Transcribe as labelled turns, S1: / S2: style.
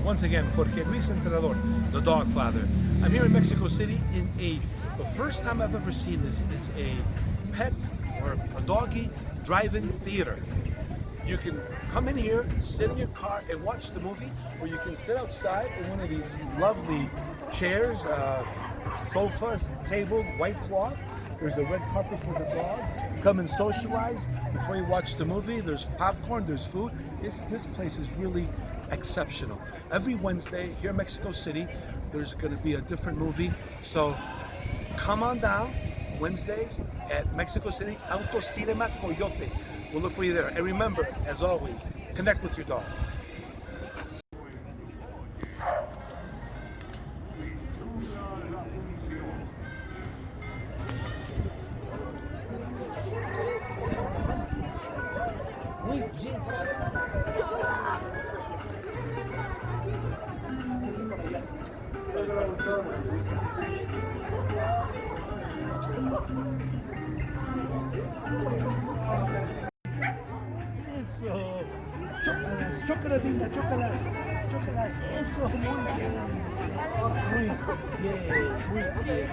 S1: Once again, Jorge Luis Entrenador, the dog father. I'm here in Mexico City the first time I've ever seen this is a pet or a doggy drive-in theater. You can come in here, sit in your car and watch the movie, or you can sit outside in one of these lovely chairs, sofas, table, white cloth. There's a red carpet for the dog. Come and socialize before you watch the movie. There's popcorn, there's food. This place is really exceptional. Every Wednesday here in Mexico City, there's going to be a different movie. So come on down Wednesdays at Mexico City Auto Cinema Coyote. We'll look for you there. And remember, as always, connect with your dog. Muy bien. Eso. Chócalas, chócalas, linda, chócalas. Chócalas. Eso, muy bien. Muy bien, muy bien.